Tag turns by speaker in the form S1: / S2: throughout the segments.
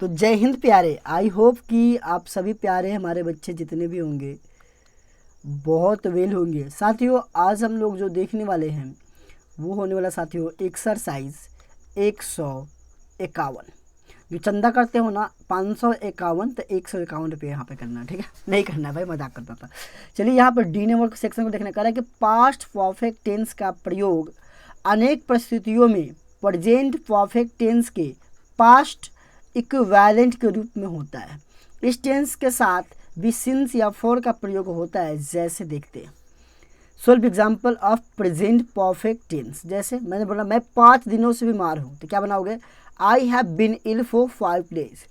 S1: तो जय हिंद प्यारे। आई होप कि आप सभी प्यारे हमारे बच्चे जितने भी होंगे बहुत वेल होंगे। साथियों आज हम लोग जो देखने वाले हैं वो होने वाला साथियों एक्सरसाइज 151। जो चंदा करते हो ना 551 तो 151 रुपये यहाँ पे करना है, ठीक है। नहीं करना है भाई, मजाक करता था। चलिए यहाँ पर डी नंबर सेक्शन को देखने का है कि पास्ट परफेक्ट टेंस का प्रयोग अनेक परिस्थितियों में प्रेजेंट परफेक्ट टेंस के पास्ट इक्विवेलेंट के रूप में होता है। इस टेंस के साथ भी सिंस या फॉर का प्रयोग होता है, जैसे देखते हैं। Solve example of present perfect tense. जैसे मैंने बोला मैं 5 दिनों से बीमार हूँ, तो क्या बनाओगे? I have been ill for 5 days।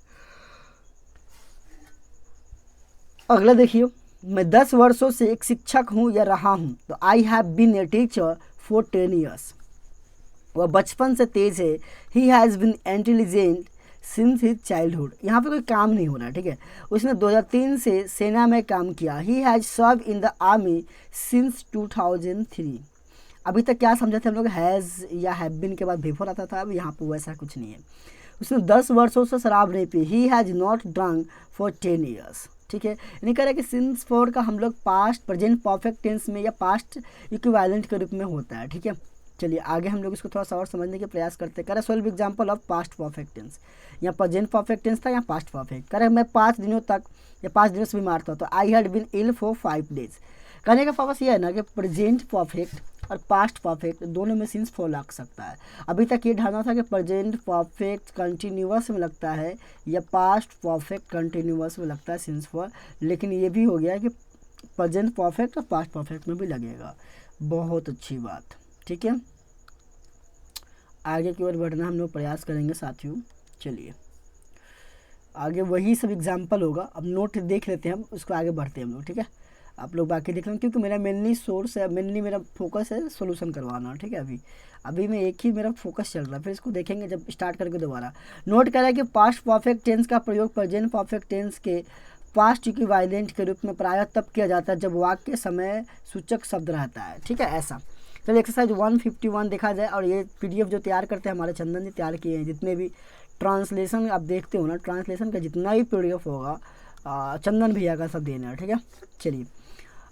S1: अगला देखिए, मैं 10 वर्षों से एक शिक्षक हूँ या रहा हूँ, तो I have been a teacher for 10 years। वह बचपन से तेज है, he has been intelligent since his childhood. यहाँ पे कोई काम नहीं हो रहा, ठीक है। उसने 2003 से सेना में काम किया। He has serve in the army since 2003। अभी तक क्या समझे थे हम लोग? हैज़ या हैव बीन के बाद बिफोर आता था, अब यहाँ पर वैसा कुछ नहीं है। उसने 10 वर्षों से शराब नहीं P. He has not drunk for 10 years, ठीक है। नहीं कह रहा कि सिंस फॉर का हम लोग पास्ट प्रेजेंट परफेक्ट टेंस में या पास्ट इक्विवेलेंट के रूप में होता है, ठीक है। चलिए आगे हम लोग इसको थोड़ा सा और समझने के प्रयास करते हैं। करें solve example of past perfect tense. यहाँ प्रेजेंट परफेक्ट टेंस था, यहाँ पास्ट परफेक्ट। करें मैं 5 दिनों तक या 5 दिनों से बीमार था, तो I had been ill for 5 days। कहने का पर्पस ये है ना कि प्रेजेंट परफेक्ट और पास्ट परफेक्ट दोनों में सिंस फॉर लग सकता है। अभी तक ये ढालना था कि प्रेजेंट परफेक्ट कंटिन्यूअस में लगता है या पास्ट परफेक्ट कंटिन्यूअस में लगता है सिंस फॉर, लेकिन ये भी हो गया कि प्रेजेंट परफेक्ट और पास्ट परफेक्ट में भी लगेगा। बहुत अच्छी बात, ठीक है। आगे की ओर बढ़ना हम लोग प्रयास करेंगे साथियों। चलिए आगे वही सब एग्जाम्पल होगा। अब नोट देख लेते हैं हम, उसको आगे बढ़ते हैं हम लोग, ठीक है। आप लोग बाकी देख लेंगे, क्योंकि मेरा मेनली सोर्स है, मेनली मेरा फोकस है सोल्यूशन करवाना, ठीक है। अभी मैं एक ही मेरा फोकस चल रहा है, फिर इसको देखेंगे जब स्टार्ट करके दोबारा। नोट करें कि पास्ट परफेक्ट टेंस का प्रयोग प्रेजेंट परफेक्ट टेंस के पास्ट इक्विवेलेंट के रूप में प्रायः तब किया जाता है जब वाक्य समय सूचक शब्द रहता है, ठीक है। ऐसा चलिए एक्सरसाइज 151 देखा जाए। और ये पीडीएफ जो तैयार करते हैं हमारे चंदन जी तैयार किए हैं, जितने भी ट्रांसलेशन आप देखते हो ना, ट्रांसलेशन का जितना भी पीडीएफ होगा चंदन भैया का सब देना है, ठीक है। चलिए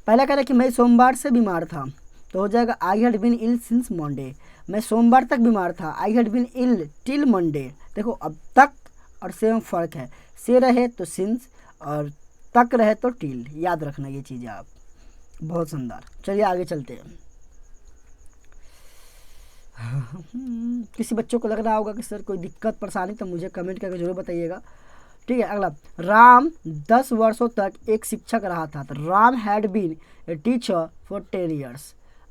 S1: पहला कह रहा है कि मैं सोमवार से बीमार था, तो हो जाएगा I had been ill since Monday. मैं सोमवार तक बीमार था, I had been ill till Monday. देखो अब तक और से में फ़र्क है, से रहे तो सिंस और तक रहे तो टिल। याद रखना ये चीज़ें आप, बहुत शानदार। चलिए आगे चलते हैं। किसी बच्चों को लग रहा होगा कि सर कोई दिक्कत परेशानी, तो मुझे कमेंट करके जरूर बताइएगा, ठीक है। अगला, राम 10 वर्षों तक एक शिक्षक रहा था, तो Ram had been a teacher for 10 years।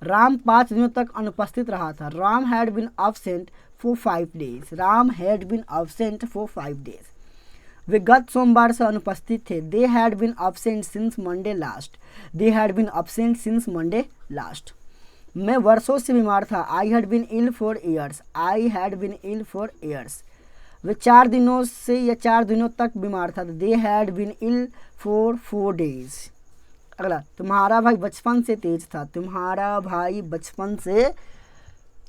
S1: Ram 5 दिनों तक अनुपस्थित रहा था। Ram had been absent for 5 days। Ram had been absent for 5 days। वे गत सोमवार से अनुपस्थित थे। They had been absent since Monday last. They had been absent since Monday last. मैं वर्षों से बीमार था। I had been ill for years. I had been ill for years. वे 4 दिनों से या 4 दिनों तक बीमार था। They had been ill for 4 days। अगला, तुम्हारा भाई बचपन से तेज था। तुम्हारा भाई बचपन से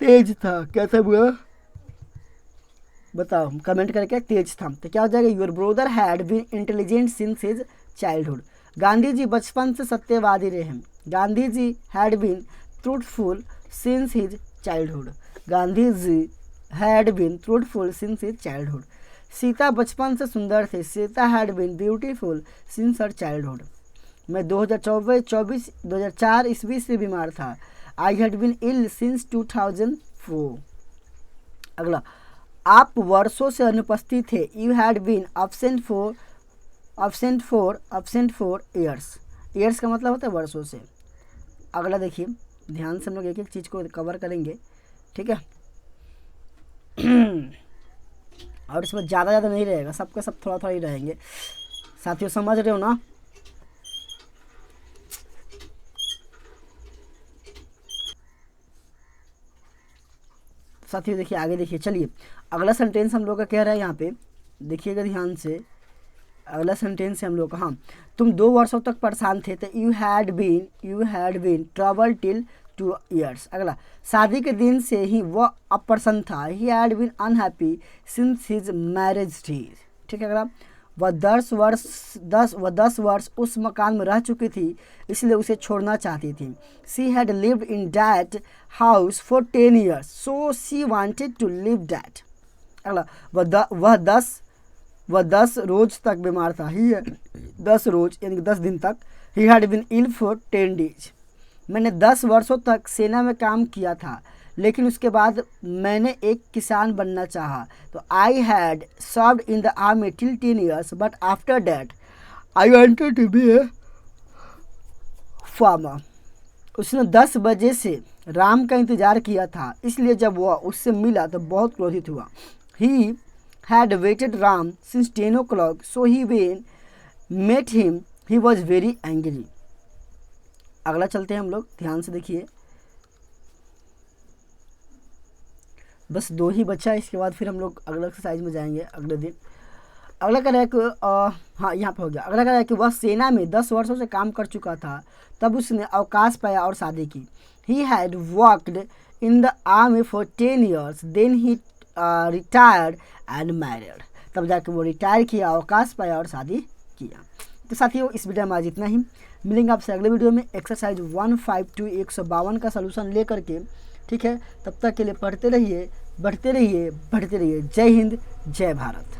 S1: तेज था, कैसे हुआ बताओ कमेंट करके। तेज था तो क्या हो जाएगा? Your brother had been intelligent since his childhood. Gandhi ji बचपन से सत्यवादी रहे हैं। Gandhi ji had been truthful since his childhood. Gandhi ji had been truthful since his childhood. Sita बचपन से सुंदर थे। Sita had been beautiful since her childhood. मैं 2004 ईस्वी से बीमार था। I had been ill since 2004। अगला, आप वर्षों से अनुपस्थित थे। You had been absent for years. Years का मतलब होता है वर्षों से। अगला देखिए, ध्यान से हम लोग एक एक चीज़ को कवर करेंगे, ठीक है। और इसमें ज़्यादा नहीं रहेगा, सबके सब थोड़ा थोड़ा ही रहेंगे। साथियों समझ रहे हो ना? साथियों देखिए आगे देखिए। चलिए अगला सेंटेंस हम लोग का कह रहा है, यहाँ पे देखिएगा ध्यान से। अगला सेंटेंस है हम लोग का, हाँ, तुम 2 वर्षों तक परेशान थे, तो you had been trouble till 2 years। अगला, शादी के दिन से ही वह अप्रसन्न था। He had been unhappy since his marriage day. ठीक है। अगला, वह 10 वर्ष उस मकान में रह चुकी थी, इसलिए उसे छोड़ना चाहती थी। She had lived in that house for 10 years, so she wanted to live that. अगला, वह 10 रोज तक बीमार था। ही 10 रोज यानी कि 10 दिन तक। He had been ill for 10 days। मैंने 10 वर्षों तक सेना में काम किया था, लेकिन उसके बाद मैंने एक किसान बनना चाहा। तो I had served in the army till 10 years, but after that I wanted to be a farmer. उसने 10 बजे से राम का इंतजार किया था, इसलिए जब वह उससे मिला तो बहुत क्रोधित हुआ। He had waited Ram since 10 o'clock, so he when met him he was very angry. अगला चलते हैं हम लोग, ध्यान से देखिए, बस 2 ही बचा है, इसके बाद फिर हम लोग अगला एक्सरसाइज में जाएंगे अगले दिन। अगला कह रहा है कि हाँ यहाँ पे हो गया। अगला कह रहा है कि वह सेना में 10 वर्षों से काम कर चुका था, तब उसने अवकाश पाया और शादी की। He had worked in the army for 10 years, then he retired and married. तब जाके वो रिटायर किया, अवकाश पाया और शादी किया। तो साथियों, इस वीडियो में आज इतना ही। मिलेंगे आपसे अगले वीडियो में एक्सरसाइज 152 152 का सलूशन ले करके। ठीक है, तब तक के लिए पढ़ते रहिए, बढ़ते रहिए, बढ़ते रहिए। जय हिंद, जय भारत।